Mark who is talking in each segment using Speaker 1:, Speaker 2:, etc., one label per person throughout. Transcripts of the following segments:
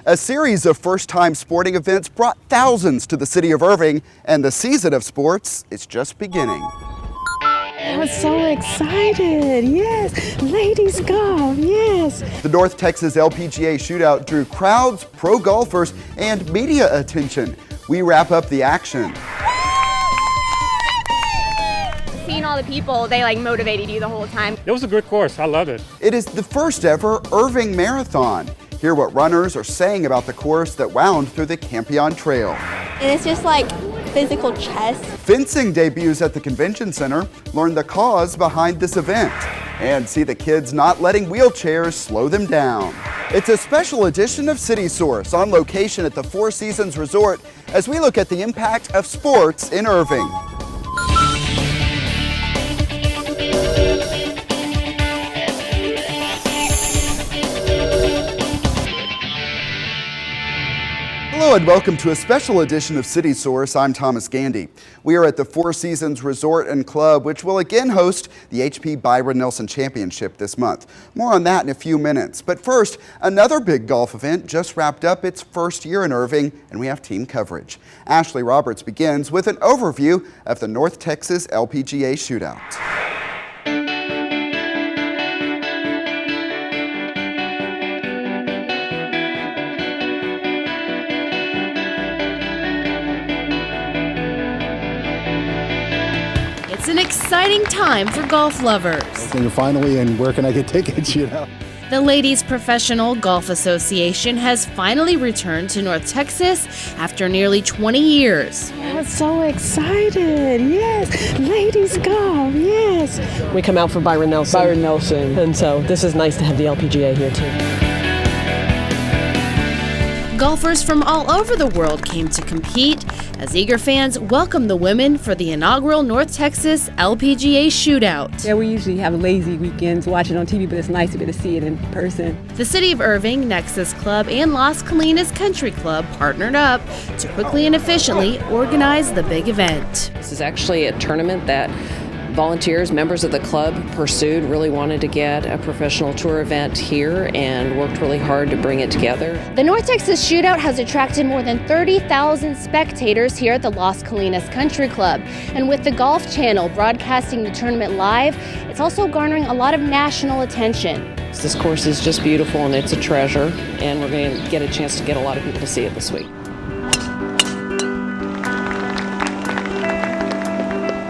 Speaker 1: A series of first-time sporting events brought thousands to the city of Irving, and the season of sports is just beginning.
Speaker 2: I'm so excited, yes. Ladies golf, yes.
Speaker 1: The North Texas LPGA Shootout drew crowds, pro golfers, and media attention. We wrap up the action.
Speaker 3: Seeing all the people, they motivated you the whole time.
Speaker 4: It was a good course. I loved it.
Speaker 1: It is the first ever Irving Marathon. Hear what runners are saying about the course that wound through the Campion Trail.
Speaker 3: And it's just like physical chess.
Speaker 1: Fencing debuts at the convention center. Learn the cause behind this event and see the kids not letting wheelchairs slow them down. It's a special edition of City Source on location at the Four Seasons Resort as we look at the impact of sports in Irving. Hello and welcome to a special edition of City Source. I'm Thomas Gandy. We are at the Four Seasons Resort and Club, which will again host the HP Byron Nelson Championship this month. More on that in a few minutes. But first, another big golf event just wrapped up its first year in Irving, and we have team coverage. Ashley Roberts begins with an overview of the North Texas LPGA Shootout.
Speaker 5: It's an exciting time for golf lovers.
Speaker 6: And finally, and where can I get tickets,
Speaker 5: The Ladies Professional Golf Association has finally returned to North Texas after nearly 20 years.
Speaker 2: I'm so excited, yes. Ladies golf, yes.
Speaker 7: We come out for Byron Nelson. And so this is nice to have the LPGA here too.
Speaker 5: Golfers from all over the world came to compete as eager fans welcomed the women for the inaugural North Texas LPGA Shootout.
Speaker 8: Yeah, we usually have lazy weekends watching on TV, but it's nice to be able to see it in person.
Speaker 5: The City of Irving, Nexus Club, and Las Colinas Country Club partnered up to quickly and efficiently organize the big event.
Speaker 9: This is actually a tournament that volunteers, members of the club pursued, really wanted to get a professional tour event here and worked really hard to bring it together.
Speaker 3: The North Texas Shootout has attracted more than 30,000 spectators here at the Las Colinas Country Club. And with the Golf Channel broadcasting the tournament live, it's also garnering a lot of national attention.
Speaker 9: This course is just beautiful and it's a treasure, and we're going to get a chance to get a lot of people to see it this week.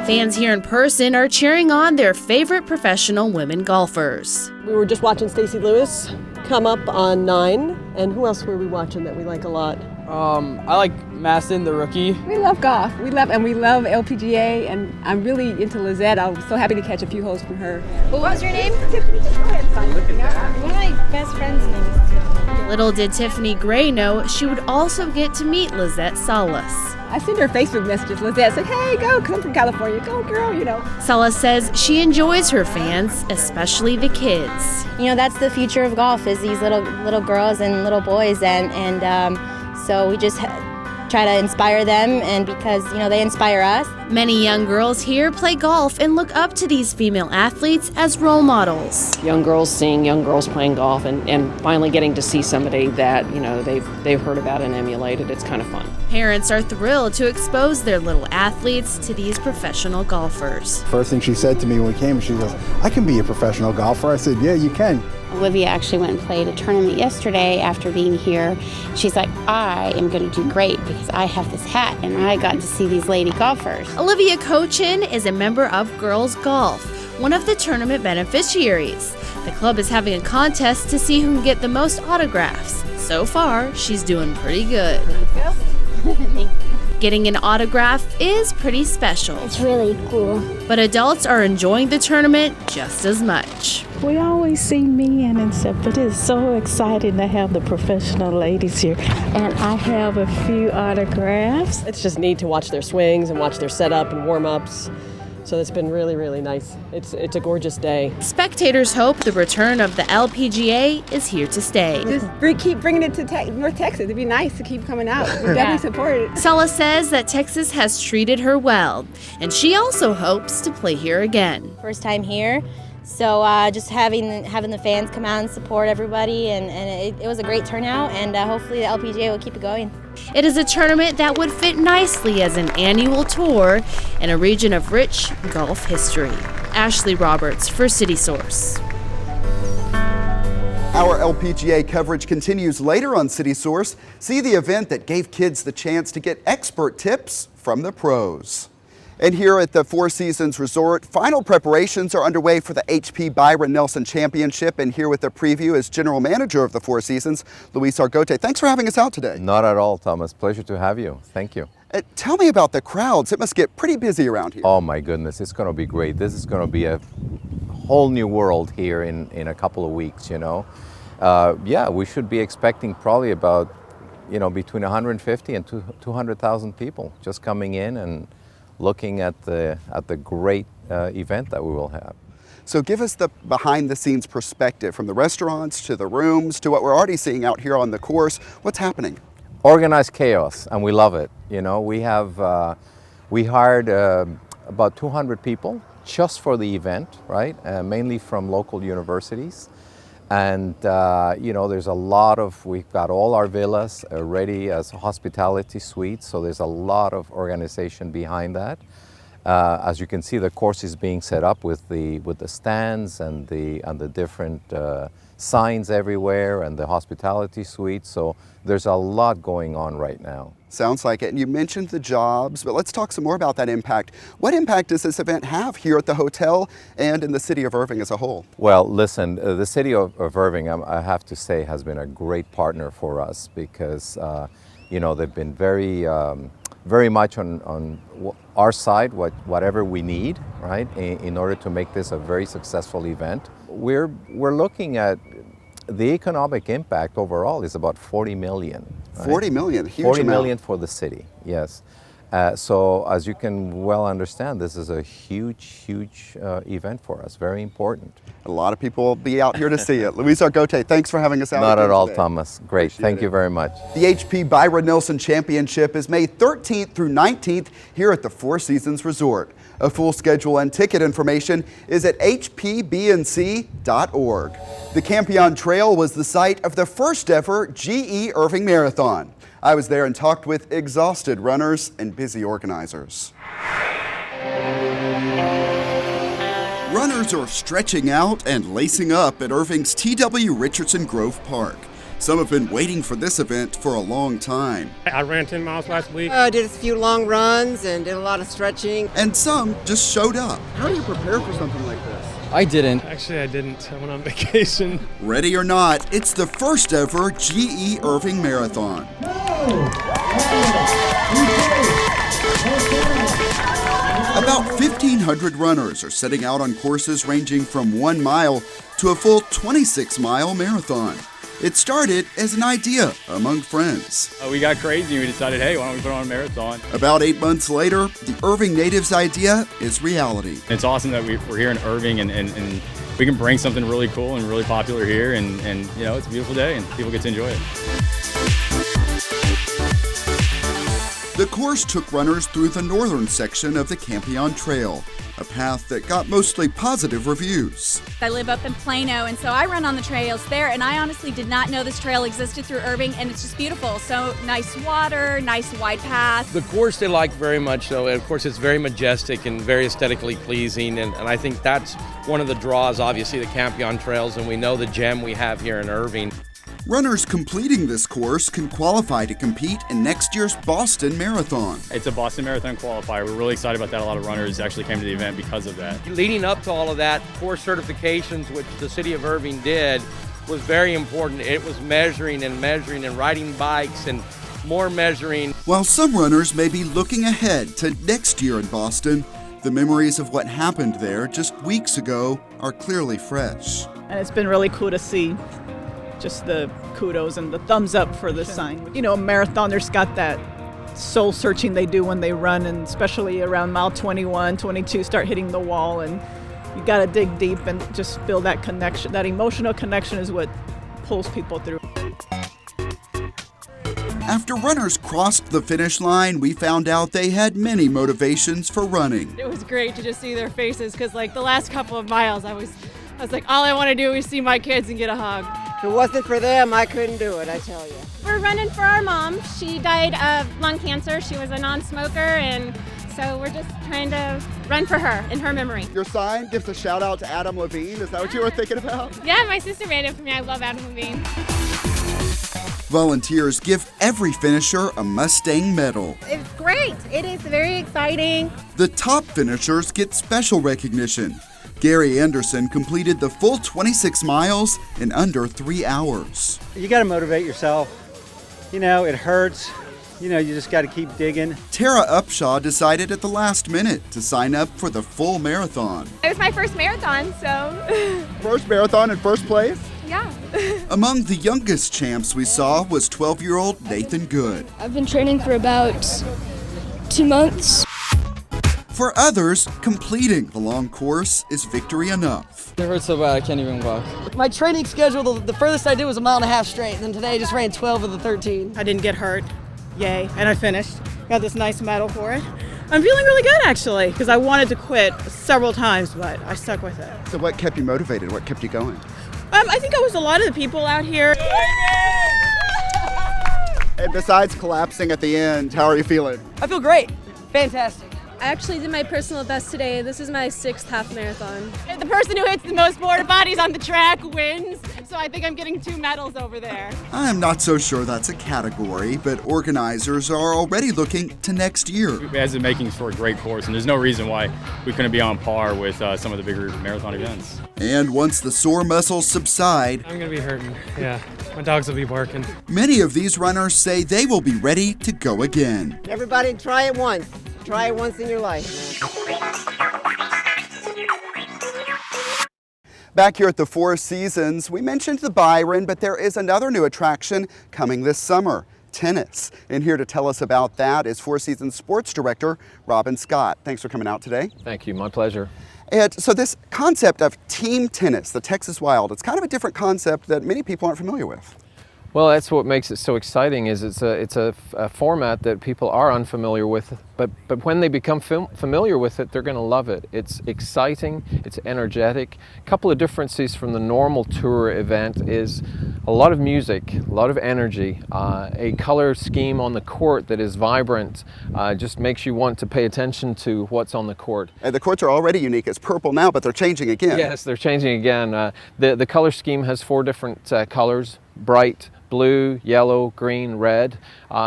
Speaker 5: Fans here in person are cheering on their favorite professional women golfers.
Speaker 7: We were just watching Stacey Lewis come up on 9. And who else were we watching that we like a lot?
Speaker 10: I like Maston, the rookie.
Speaker 8: We love golf. We love LPGA, and I'm really into Lizette. I was so happy to catch a few holes from her.
Speaker 3: What was your name?
Speaker 8: Tiffany, just go ahead and sign with me.
Speaker 3: One of my best friend's name is Tiffany.
Speaker 5: Little did Tiffany Gray know she would also get to meet Lizette Salas.
Speaker 8: I send her Facebook messages. Lizette said, hey, go, because I'm from California. Go, girl,
Speaker 5: Salas says she enjoys her fans, especially the kids.
Speaker 3: You know, that's the future of golf, is these little girls and little boys, and so we just try to inspire them, and because, they inspire us.
Speaker 5: Many young girls here play golf and look up to these female athletes as role models.
Speaker 9: Young girls seeing young girls playing golf and finally getting to see somebody that, they've heard about and emulated. It's kind of fun.
Speaker 5: Parents are thrilled to expose their little athletes to these professional golfers.
Speaker 6: First thing she said to me when we came, she goes, I can be a professional golfer. I said, yeah, you can.
Speaker 11: Olivia actually went and played a tournament yesterday after being here. She's like, I am going to do great because I have this hat and I got to see these lady golfers.
Speaker 5: Olivia Cochin is a member of Girls Golf, one of the tournament beneficiaries. The club is having a contest to see who can get the most autographs. So far, she's doing pretty good. Getting an autograph is pretty special.
Speaker 11: It's really cool.
Speaker 5: But adults are enjoying the tournament just as much.
Speaker 2: We always see men and stuff, but it's so exciting to have the professional ladies here. And I have a few autographs.
Speaker 7: It's just neat to watch their swings and watch their setup and warm-ups. So it's been really, really nice. It's a gorgeous day.
Speaker 5: Spectators hope the return of the LPGA is here to stay.
Speaker 8: Just keep bringing it to North Texas. It'd be nice to keep coming out. We definitely support it.
Speaker 5: Salas says that Texas has treated her well, and she also hopes to play here again.
Speaker 3: First time here,
Speaker 4: So just having the fans come out and support everybody, and it was a great turnout, and hopefully the LPGA will keep it going.
Speaker 5: It is a tournament that would fit nicely as an annual tour in a region of rich golf history. Ashley Roberts for City Source.
Speaker 1: Our LPGA coverage continues later on City Source. See the event that gave kids the chance to get expert tips from the pros. And here at the Four Seasons Resort, final preparations are underway for the HP Byron Nelson Championship. And here with the preview is General Manager of the Four Seasons, Luis Argote. Thanks for having us out today.
Speaker 12: Not at all, Thomas. Pleasure to have you. Thank you.
Speaker 1: Tell me about the crowds. It must get pretty busy around here.
Speaker 12: Oh my goodness, it's going to be great. This is going to be a whole new world here in a couple of weeks, you know. Yeah, we should be expecting probably about, between 150 and 200,000 people just coming in and looking at the great event that we will have.
Speaker 1: So give us the behind-the-scenes perspective from the restaurants to the rooms to what we're already seeing out here on the course. What's happening?
Speaker 12: Organized chaos, and we love it. We hired about 200 people just for the event, right? Mainly from local universities. And, there's a lot we've got all our villas ready as hospitality suites, so there's a lot of organization behind that. As you can see, the course is being set up with the stands and the different signs everywhere and the hospitality suite, so there's a lot going on right now.
Speaker 1: Sounds like it. And you mentioned the jobs, but let's talk some more about that impact. What impact does this event have here at the hotel and in the city of Irving as a whole?
Speaker 12: Well, listen, the city of Irving, I have to say, has been a great partner for us because, they've been very much on our side, whatever we need, right, in order to make this a very successful event. We're looking at the economic impact overall is about 40 million. Right?
Speaker 1: 40 million, huge
Speaker 12: 40
Speaker 1: amount.
Speaker 12: million for the city, yes. So as you can well understand, this is a huge event for us, very important.
Speaker 1: A lot of people will be out here to see it. Luis Argote, thanks for having us out.
Speaker 12: Not at all,
Speaker 1: today.
Speaker 12: Thomas. Great, thank you very much.
Speaker 1: The HP Byron Nelson Championship is May 13th through 19th here at the Four Seasons Resort. A full schedule and ticket information is at hpbnc.org. The Campion Trail was the site of the first ever GE Irving Marathon. I was there and talked with exhausted runners and busy organizers. Runners are stretching out and lacing up at Irving's T.W. Richardson Grove Park. Some have been waiting for this event for a long time.
Speaker 13: I ran 10 miles last week.
Speaker 14: Did a few long runs and did a lot of stretching.
Speaker 1: And some just showed up. How do you prepare for something like this?
Speaker 13: I didn't. Actually, I didn't. I went on vacation.
Speaker 1: Ready or not, it's the first ever GE Irving Marathon. About 1,500 runners are setting out on courses ranging from 1 mile to a full 26-mile marathon. It started as an idea among friends.
Speaker 15: We got crazy and we decided, hey, why don't we put on a marathon?
Speaker 1: About 8 months later, the Irving natives' idea is reality.
Speaker 15: It's awesome that we're here in Irving and we can bring something really cool and really popular here and it's a beautiful day and people get to enjoy it.
Speaker 1: The course took runners through the northern section of the Campion Trail, a path that got mostly positive reviews.
Speaker 16: I live up in Plano, and so I run on the trails there, and I honestly did not know this trail existed through Irving, and it's just beautiful. So nice water, nice wide path.
Speaker 17: The course they like very much, though. Of course, it's very majestic and very aesthetically pleasing, and I think that's one of the draws, obviously, the Campion Trails, and we know the gem we have here in Irving.
Speaker 1: Runners completing this course can qualify to compete in next year's Boston Marathon.
Speaker 15: It's a Boston Marathon qualifier. We're really excited about that. A lot of runners actually came to the event because of that.
Speaker 17: Leading up to all of that, course certifications, which the city of Irving did, was very important. It was measuring and riding bikes and more measuring.
Speaker 1: While some runners may be looking ahead to next year in Boston, the memories of what happened there just weeks ago are clearly fresh.
Speaker 18: And it's been really cool to see just the kudos and the thumbs up for this sign. Marathoners got that soul searching they do when they run, and especially around mile 21, 22, start hitting the wall, and you got to dig deep and just feel that connection. That emotional connection is what pulls people through.
Speaker 1: After runners crossed the finish line, we found out they had many motivations for running.
Speaker 19: It was great to just see their faces because the last couple of miles I was I was like, all I want to do is see my kids and get a hug.
Speaker 14: If it wasn't for them, I couldn't do it, I tell you.
Speaker 20: We're running for our mom. She died of lung cancer. She was a non-smoker, and so we're just trying to run for her in her memory.
Speaker 1: Your sign gives a shout out to Adam Levine. Is that what you were thinking about?
Speaker 20: Yeah, my sister made it for me. I love Adam Levine.
Speaker 1: Volunteers give every finisher a Mustang medal.
Speaker 20: It's great. It is very exciting.
Speaker 1: The top finishers get special recognition. Gary Anderson completed the full 26 miles in under 3 hours.
Speaker 21: You got to motivate yourself. You know, it hurts. You know, you just got to keep digging.
Speaker 1: Tara Upshaw decided at the last minute to sign up for the full marathon.
Speaker 20: It was my first marathon, so.
Speaker 1: First marathon in first place?
Speaker 20: Yeah.
Speaker 1: Among the youngest champs we saw was 12-year-old Nathan Good.
Speaker 22: I've been training for about 2 months.
Speaker 1: For others, completing the long course is victory enough.
Speaker 10: It hurts so bad I can't even walk.
Speaker 23: My training schedule, the furthest I did was 1.5 miles straight, and then today I just ran 12 of the 13.
Speaker 18: I didn't get hurt. Yay. And I finished. Got this nice medal for it. I'm feeling really good, actually, because I wanted to quit several times, but I stuck with it.
Speaker 1: So what kept you motivated? What kept you going?
Speaker 18: I think it was a lot of the people out here.
Speaker 1: And besides collapsing at the end, how are you feeling?
Speaker 23: I feel great. Fantastic.
Speaker 24: I actually did my personal best today. This is my 6th half marathon.
Speaker 19: The person who hits the most porta potties on the track wins, so I think I'm getting 2 medals over there.
Speaker 1: I'm not so sure that's a category, but organizers are already looking to next year.
Speaker 15: It has the makings for a great course, and there's no reason why we couldn't be on par with some of the bigger marathon events.
Speaker 1: And once the sore muscles subside,
Speaker 13: I'm going to be hurting, yeah. My dogs will be barking.
Speaker 1: Many of these runners say they will be ready to go again.
Speaker 14: Everybody try it once. Try it once in your life.
Speaker 1: Back here at the Four Seasons, we mentioned the Byron, but there is another new attraction coming this summer, tennis. And here to tell us about that is Four Seasons Sports Director Robin Scott. Thanks for coming out today.
Speaker 12: Thank you, my pleasure.
Speaker 1: And so this concept of team tennis, the Texas Wild, it's kind of a different concept that many people aren't familiar with.
Speaker 12: Well, that's what makes it so exciting. Is it's a format that people are unfamiliar with, but when they become familiar with it, they're going to love it. It's exciting, it's energetic. A couple of differences from the normal tour event is a lot of music, a lot of energy, a color scheme on the court that is vibrant, just makes you want to pay attention to what's on the court.
Speaker 1: And the courts are already unique. It's purple now, but they're changing again.
Speaker 12: Yes, they're changing again. The color scheme has 4 different colors: bright, blue, yellow, green, red.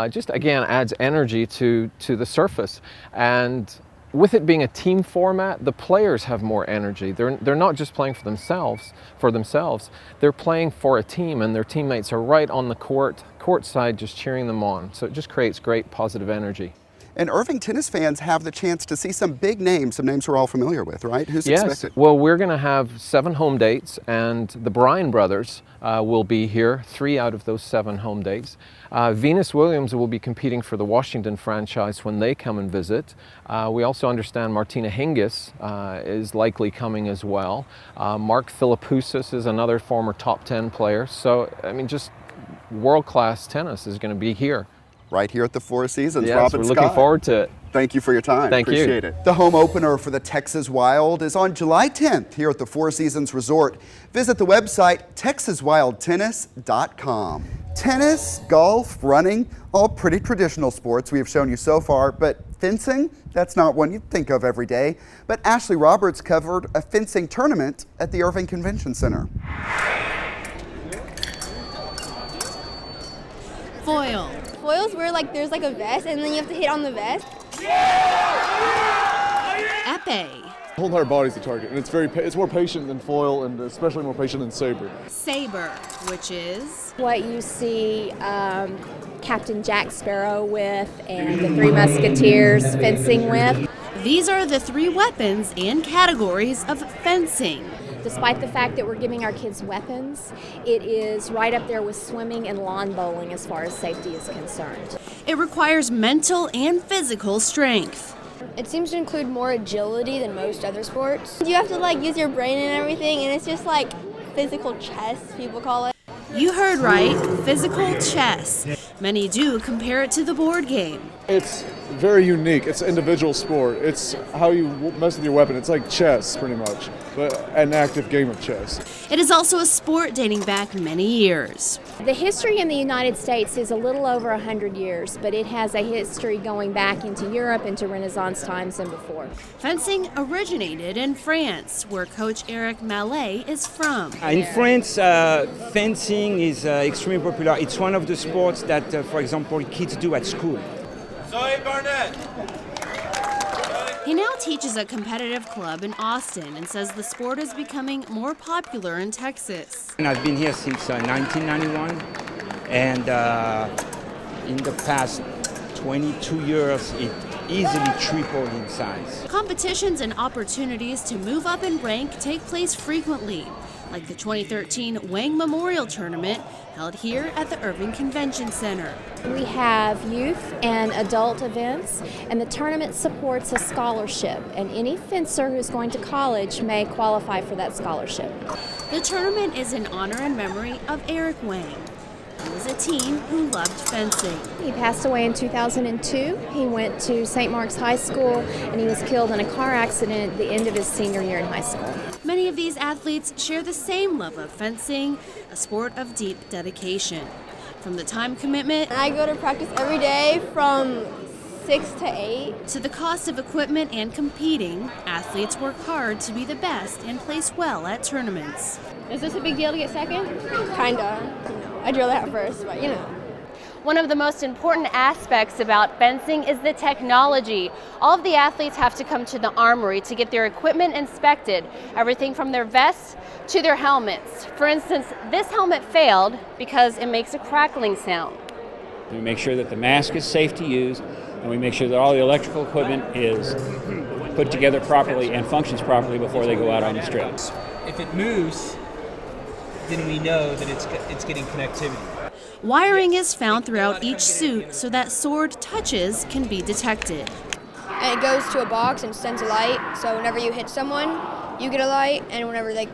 Speaker 12: Just again adds energy to the surface. And with it being a team format, the players have more energy. They're not just playing for themselves. They're playing for a team, and their teammates are right on the court side just cheering them on. So it just creates great positive energy.
Speaker 1: And Irving tennis fans have the chance to see some big names, some names we're all familiar with, right? Who's expected?
Speaker 12: Well, we're going to have 7 home dates, and the Bryan brothers will be here, 3 out of those 7 home dates. Venus Williams will be competing for the Washington franchise when they come and visit. We also understand Martina Hingis is likely coming as well. Mark Philippoussis is another former top 10 player. So, I mean, just world-class tennis is going to be here.
Speaker 1: Right here at the Four Seasons.
Speaker 12: Yes,
Speaker 1: Robin
Speaker 12: we're
Speaker 1: Scott.
Speaker 12: looking forward to it.
Speaker 1: Thank you for your time.
Speaker 12: Thank you.
Speaker 1: Appreciate it. The home opener for the Texas Wild is on July 10th here at the Four Seasons Resort. Visit the website texaswildtennis.com. Tennis, golf, running, all pretty traditional sports we have shown you so far, but fencing, that's not one you'd think of every day. But Ashley Roberts covered a fencing tournament at the Irving Convention Center.
Speaker 5: Foil.
Speaker 4: Foils where there's a vest and then you have to hit on the vest.
Speaker 5: Epee.
Speaker 25: The whole entire body's the target, and it's more patient than foil, and especially more patient than saber.
Speaker 5: Saber, which is
Speaker 3: what you see Captain Jack Sparrow with and the 3 Musketeers fencing with.
Speaker 5: These are the 3 weapons and categories of fencing.
Speaker 3: Despite the fact that we're giving our kids weapons, it is right up there with swimming and lawn bowling as far as safety is concerned.
Speaker 5: It requires mental and physical strength.
Speaker 4: It seems to include more agility than most other sports. You have to use your brain and everything, and it's just physical chess, people call it.
Speaker 5: You heard right, physical chess. Many do compare it to the board game.
Speaker 25: It's very unique. It's an individual sport. It's how you mess with your weapon. It's like chess, pretty much, but an active game of chess.
Speaker 5: It is also a sport dating back many years.
Speaker 3: The history in the United States is a little over 100 years, but it has a history going back into Europe, into Renaissance times and before.
Speaker 5: Fencing originated in France, where Coach Eric Mallet is from.
Speaker 2: In France, fencing is extremely popular. It's one of the sports that, for example, kids do at school.
Speaker 5: He now teaches a competitive club in Austin and says the sport is becoming more popular in Texas.
Speaker 2: And I've been here since 1991, and in the past 22 years, it easily tripled in size.
Speaker 5: Competitions and opportunities to move up in rank take place frequently, like the 2013 Wang Memorial Tournament held here at the Irving Convention Center.
Speaker 3: We have youth and adult events, and the tournament supports a scholarship, and any fencer who's going to college may qualify for that scholarship.
Speaker 5: The tournament is in honor and memory of Eric Wang. He was a teen who loved fencing.
Speaker 3: He passed away in 2002. He went to St. Mark's High School, and he was killed in a car accident at the end of his senior year in high school.
Speaker 5: Many of these athletes share the same love of fencing, a sport of deep dedication. From the time commitment,
Speaker 4: I go to practice every day from 6 to 8.
Speaker 5: To the cost of equipment and competing, athletes work hard to be the best and place well at tournaments.
Speaker 3: Is this a big deal to get second?
Speaker 4: Kinda. I'd rather have first, but you know.
Speaker 3: One of the most important aspects about fencing is the technology. All of the athletes have to come to the armory to get their equipment inspected, everything from their vests to their helmets. For instance, this helmet failed because it makes a crackling sound.
Speaker 6: We make sure that the mask is safe to use, and we make sure that all the electrical equipment is put together properly and functions properly before they go out on the strip.
Speaker 7: If it moves, then we know that it's getting connectivity.
Speaker 5: Wiring is found throughout each suit so that sword touches can be detected.
Speaker 4: And it goes to a box and sends a light, so whenever you hit someone, you get a light, and whenever they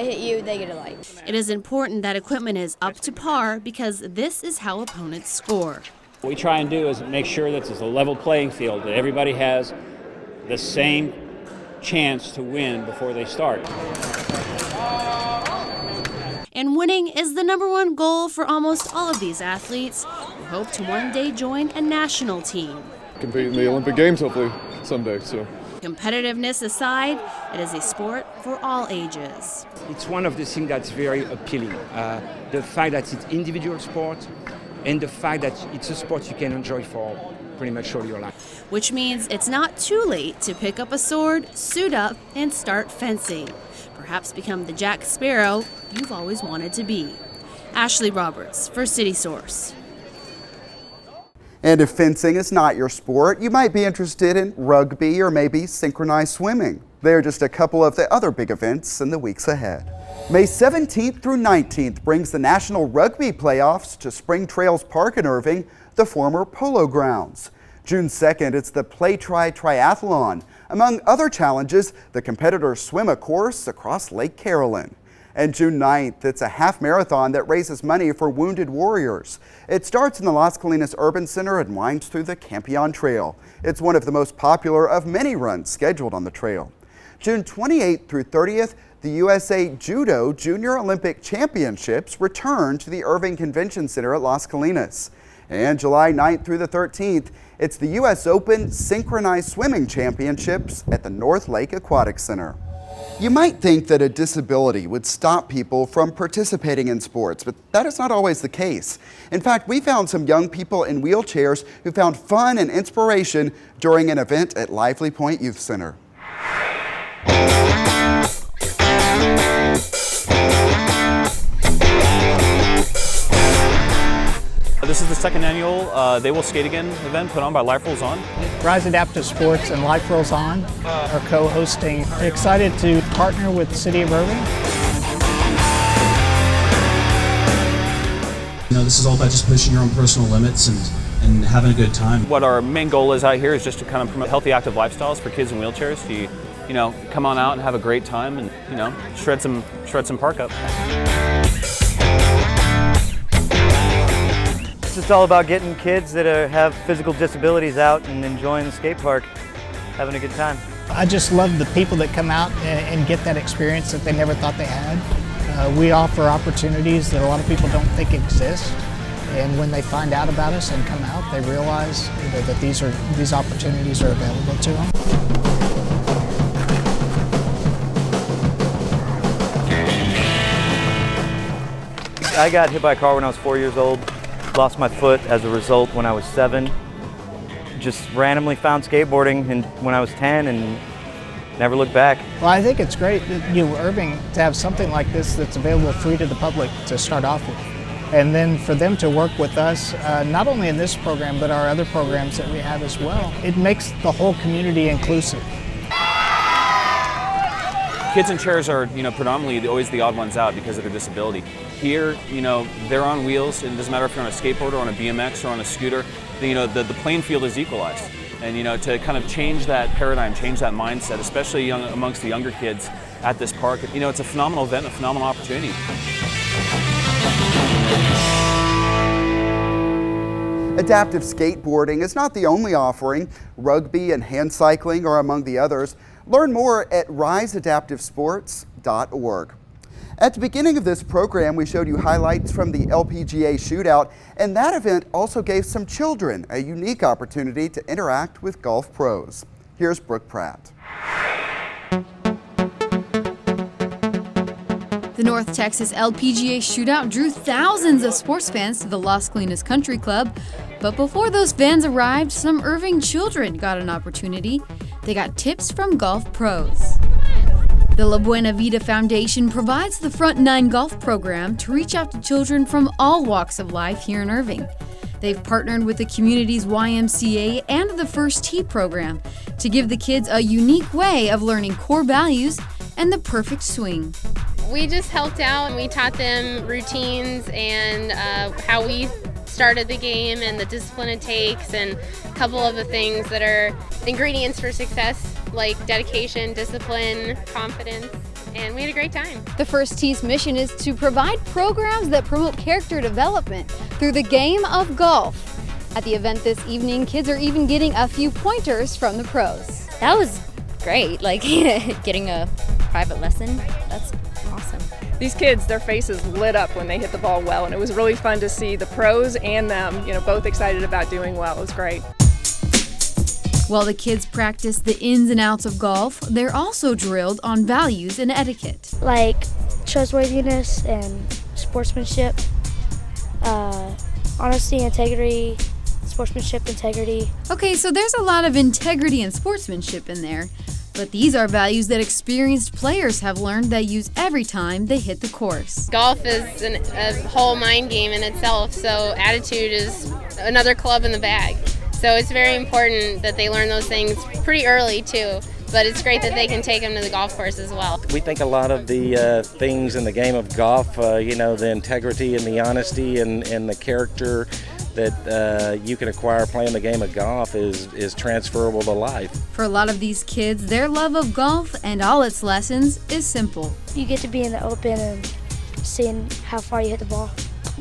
Speaker 4: hit you, they get a light.
Speaker 5: It is important that equipment is up to par because this is how opponents score.
Speaker 6: What we try and do is make sure that it's a level playing field, that everybody has the same chance to win before they start.
Speaker 5: And winning is the #1 goal for almost all of these athletes who hope to one day join a national team.
Speaker 25: Compete in the Olympic Games hopefully someday. So.
Speaker 5: Competitiveness aside, it is a sport for all ages.
Speaker 2: It's one of the things that's very appealing. The fact that it's individual sport and the fact that it's a sport you can enjoy for pretty much all your life.
Speaker 5: Which means it's not too late to pick up a sword, suit up, and start fencing. Perhaps become the Jack Sparrow you've always wanted to be. Ashley Roberts for City Source.
Speaker 1: And if fencing is not your sport, you might be interested in rugby or maybe synchronized swimming. They are just a couple of the other big events in the weeks ahead. May 17th through 19th brings the National Rugby Playoffs to Spring Trails Park in Irving, the former Polo Grounds. June 2nd, it's the Play Try Triathlon. Among other challenges, the competitors swim a course across Lake Carolyn. And June 9th, it's a half marathon that raises money for wounded warriors. It starts in the Las Colinas Urban Center and winds through the Campion Trail. It's one of the most popular of many runs scheduled on the trail. June 28th through 30th, the USA Judo Junior Olympic Championships return to the Irving Convention Center at Las Colinas. And July 9th through the 13th, it's the U.S. Open Synchronized Swimming Championships at the North Lake Aquatic Center. You might think that a disability would stop people from participating in sports, but that is not always the case. In fact, we found some young people in wheelchairs who found fun and inspiration during an event at Lively Point Youth Center.
Speaker 9: This is the second annual They Will Skate Again event put on by Life Rolls On.
Speaker 11: Rise Adaptive Sports and Life Rolls On are co-hosting. Excited to partner with the City of Irving.
Speaker 26: You know, this is all about just pushing your own personal limits and having a good time.
Speaker 9: What our main goal is out here is just to kind of promote healthy, active lifestyles for kids in wheelchairs. You know, come on out and have a great time and, you know, shred some park up.
Speaker 8: It's just all about getting kids that have physical disabilities out and enjoying the skate park, having a good time.
Speaker 11: I just love the people that come out and get that experience that they never thought they had. We offer opportunities that a lot of people don't think exist. And when they find out about us and come out, they realize that these opportunities are available to them.
Speaker 8: I got hit by a car when I was 4 years old, lost my foot as a result when I was 7. Just randomly found skateboarding when I was 10 and never looked back.
Speaker 11: Well, I think it's great that Irving to have something like this that's available free to the public to start off with. And then for them to work with us, not only in this program, but our other programs that we have as well. It makes the whole community inclusive.
Speaker 9: Kids in chairs are, predominantly always the odd ones out because of their disability. Here, they're on wheels, and it doesn't matter if you're on a skateboard or on a BMX or on a scooter, the playing field is equalized. And, to kind of change that paradigm, change that mindset, especially amongst the younger kids at this park, it's a phenomenal event, a phenomenal opportunity.
Speaker 1: Adaptive skateboarding is not the only offering. Rugby and hand cycling are among the others. Learn more at riseadaptivesports.org. At the beginning of this program, we showed you highlights from the LPGA Shootout, and that event also gave some children a unique opportunity to interact with golf pros. Here's Brooke Pratt.
Speaker 16: The North Texas LPGA Shootout drew thousands of sports fans to the Las Colinas Country Club. But before those fans arrived, some Irving children got an opportunity. They got tips from golf pros. The La Buena Vida Foundation provides the Front 9 golf program to reach out to children from all walks of life here in Irving. They've partnered with the community's YMCA and the First Tee program to give the kids a unique way of learning core values and the perfect swing.
Speaker 17: We just helped out and we taught them routines and how we started the game and the discipline it takes and a couple of the things that are ingredients for success, like dedication, discipline, confidence, and we had a great time.
Speaker 16: The First Tee's mission is to provide programs that promote character development through the game of golf. At the event this evening, kids are even getting a few pointers from the pros.
Speaker 20: That was great, like getting a private lesson. That's awesome.
Speaker 21: These kids, their faces lit up when they hit the ball well, and it was really fun to see the pros and them, both excited about doing well. It was great.
Speaker 16: While the kids practice the ins and outs of golf, they're also drilled on values and etiquette.
Speaker 4: Like trustworthiness and sportsmanship, honesty, integrity, sportsmanship, integrity.
Speaker 16: Okay, so there's a lot of integrity and sportsmanship in there. But these are values that experienced players have learned they use every time they hit the course.
Speaker 17: Golf is a whole mind game in itself, so attitude is another club in the bag. So it's very important that they learn those things pretty early too, but it's great that they can take them to the golf course as well.
Speaker 22: We think a lot of the things in the game of golf, the integrity and the honesty and the character that you can acquire playing the game of golf is transferable to life.
Speaker 16: For a lot of these kids, their love of golf and all its lessons is simple.
Speaker 4: You get to be in the open and seeing how far you hit the ball.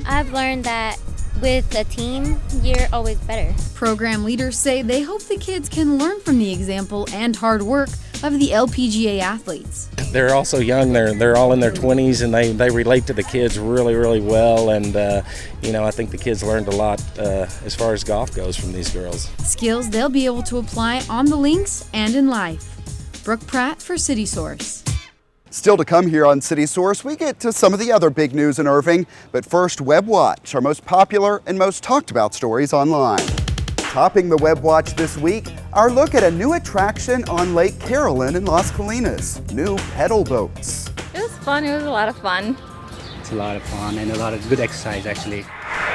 Speaker 20: I've learned that with a team, you're always better.
Speaker 16: Program leaders say they hope the kids can learn from the example and hard work of the LPGA athletes.
Speaker 22: They're also young, they're all in their 20s, and they relate to the kids really, really well, and I think the kids learned a lot as far as golf goes from these girls.
Speaker 16: Skills they'll be able to apply on the links and in life. Brooke Pratt for City Source.
Speaker 1: Still to come here on City Source, we get to some of the other big news in Irving, but first, Web Watch, our most popular and most talked about stories online. Topping the Web Watch this week, our look at a new attraction on Lake Carolyn in Las Colinas, new pedal boats.
Speaker 27: It was fun, it was a lot of fun.
Speaker 28: It's a lot of fun and a lot of good exercise actually.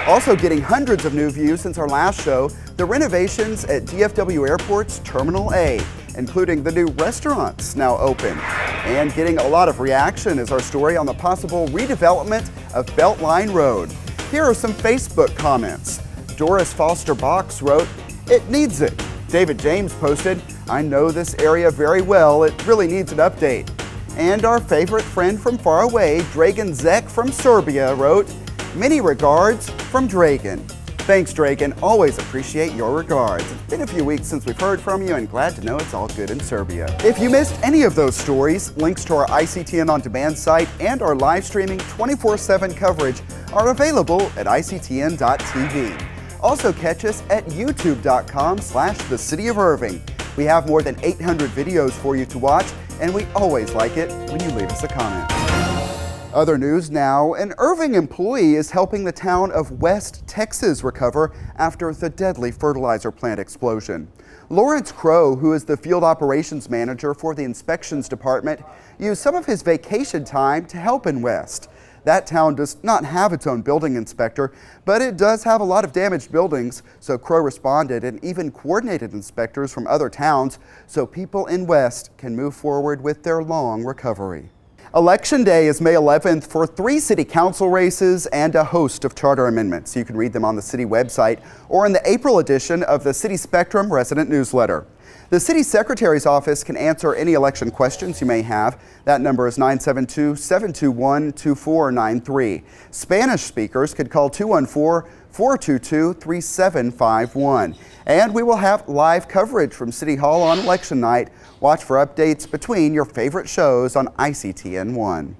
Speaker 1: Also getting hundreds of new views since our last show, the renovations at DFW Airport's Terminal A, including the new restaurants now open. And getting a lot of reaction is our story on the possible redevelopment of Beltline Road. Here are some Facebook comments. Doris Foster Box wrote, "It needs it." David James posted, "I know this area very well. It really needs an update." And our favorite friend from far away, Dragan Zek from Serbia, wrote, "Many regards from Dragan." Thanks, Drake, and always appreciate your regards. It's been a few weeks since we've heard from you, and glad to know it's all good in Serbia. If you missed any of those stories, links to our ICTN On Demand site and our live streaming 24/7 coverage are available at ictn.tv. Also catch us at youtube.com/The City of Irving. We have more than 800 videos for you to watch, and we always like it when you leave us a comment. Other news now, an Irving employee is helping the town of West Texas recover after the deadly fertilizer plant explosion. Lawrence Crow, who is the field operations manager for the inspections department, used some of his vacation time to help in West. That town does not have its own building inspector, but it does have a lot of damaged buildings, so Crow responded and even coordinated inspectors from other towns so people in West can move forward with their long recovery. Election Day is May 11th for 3 city council races and a host of charter amendments. You can read them on the city website or in the April edition of the City Spectrum resident newsletter. The city secretary's office can answer any election questions you may have. That number is 972-721-2493. Spanish speakers could call 214-422-3751. And we will have live coverage from City Hall on election night. Watch for updates between your favorite shows on ICTN1.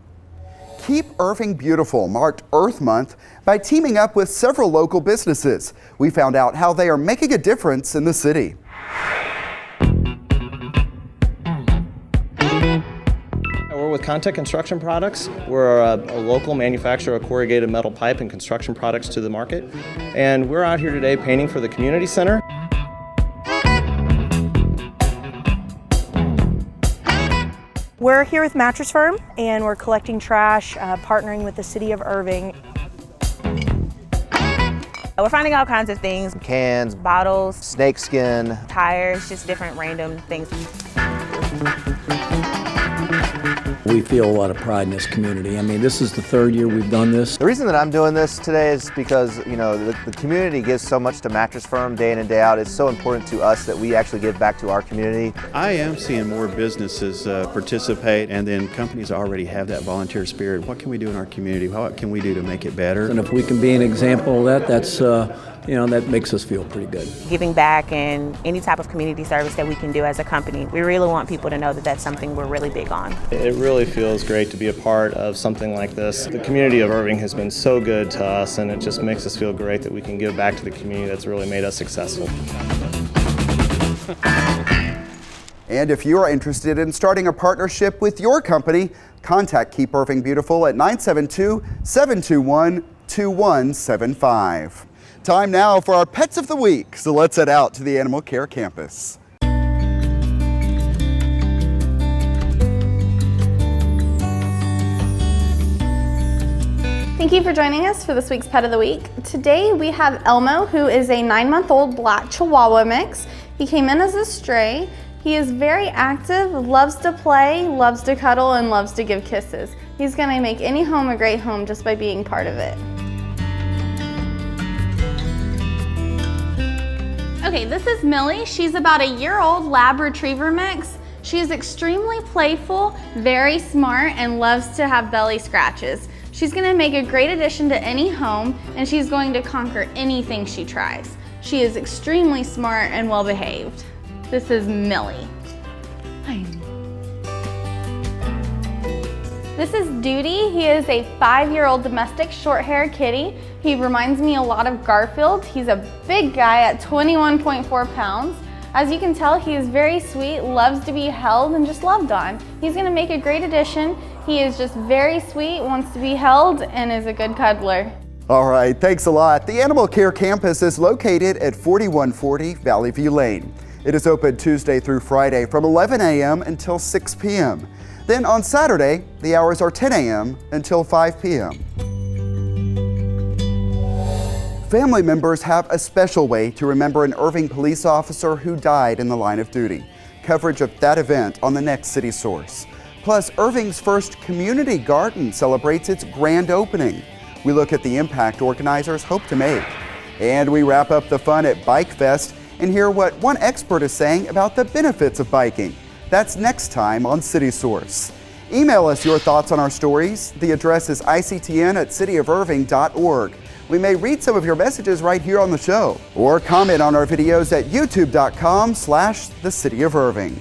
Speaker 1: Keep Irving Beautiful marked Earth Month by teaming up with several local businesses. We found out how they are making a difference in the city.
Speaker 10: We're with Contact Construction Products. We're a local manufacturer of corrugated metal pipe and construction products to the market. And we're out here today painting for the community center.
Speaker 13: We're here with Mattress Firm, and we're collecting trash, partnering with the City of Irving.
Speaker 14: We're finding all kinds of things.
Speaker 15: Cans,
Speaker 14: bottles,
Speaker 15: snakeskin,
Speaker 14: tires, just different random things.
Speaker 18: We feel a lot of pride in this community. I mean, this is the 3rd year we've done this.
Speaker 15: The reason that I'm doing this today is because, you know, the community gives so much to Mattress Firm day in and day out. It's so important to us that we actually give back to our community.
Speaker 19: I am seeing more businesses participate, and then companies already have that volunteer spirit. What can we do in our community? What can we do to make it better?
Speaker 18: And if we can be an example of that, that's you know, that makes us feel pretty good.
Speaker 14: Giving back and any type of community service that we can do as a company, we really want people to know that that's something we're really big on.
Speaker 10: It really feels great to be a part of something like this. The community of Irving has been so good to us, and it just makes us feel great that we can give back to the community that's really made us successful.
Speaker 1: And if you are interested in starting a partnership with your company, contact Keep Irving Beautiful at 972-721-2175. Time now for our Pets of the Week, so let's head out to the Animal Care Campus.
Speaker 23: Thank you for joining us for this week's Pet of the Week. Today we have Elmo, who is a 9-month-old black Chihuahua mix. He came in as a stray. He is very active, loves to play, loves to cuddle, and loves to give kisses. He's going to make any home a great home just by being part of it. Okay, this is Millie. She's about a year-old Lab Retriever mix. She is extremely playful, very smart, and loves to have belly scratches. She's gonna make a great addition to any home, and she's going to conquer anything she tries. She is extremely smart and well-behaved. This is Millie. Hi. This is Duty. He is a 5-year-old domestic short-haired kitty. He reminds me a lot of Garfield. He's a big guy at 21.4 pounds. As you can tell, he is very sweet, loves to be held and just loved on. He's gonna make a great addition. He is just very sweet, wants to be held, and is a good cuddler.
Speaker 1: All right, thanks a lot. The Animal Care Campus is located at 4140 Valley View Lane. It is open Tuesday through Friday from 11 a.m. until 6 p.m. Then on Saturday, the hours are 10 a.m. until 5 p.m. Family members have a special way to remember an Irving police officer who died in the line of duty. Coverage of that event on the next City Source. Plus, Irving's first community garden celebrates its grand opening. We look at the impact organizers hope to make. And we wrap up the fun at Bike Fest and hear what one expert is saying about the benefits of biking. That's next time on City Source. Email us your thoughts on our stories. The address is ictn@cityofirving.org. We may read some of your messages right here on the show, or comment on our videos at youtube.com/thecityofirving.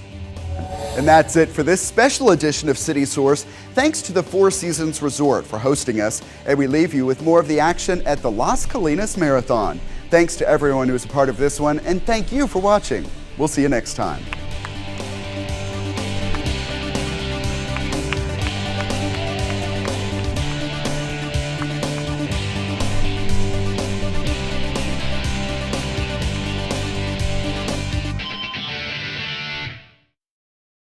Speaker 1: And that's it for this special edition of City Source. Thanks to the Four Seasons Resort for hosting us, and we leave you with more of the action at the Las Colinas Marathon. Thanks to everyone who was a part of this one, and thank you for watching. We'll see you next time.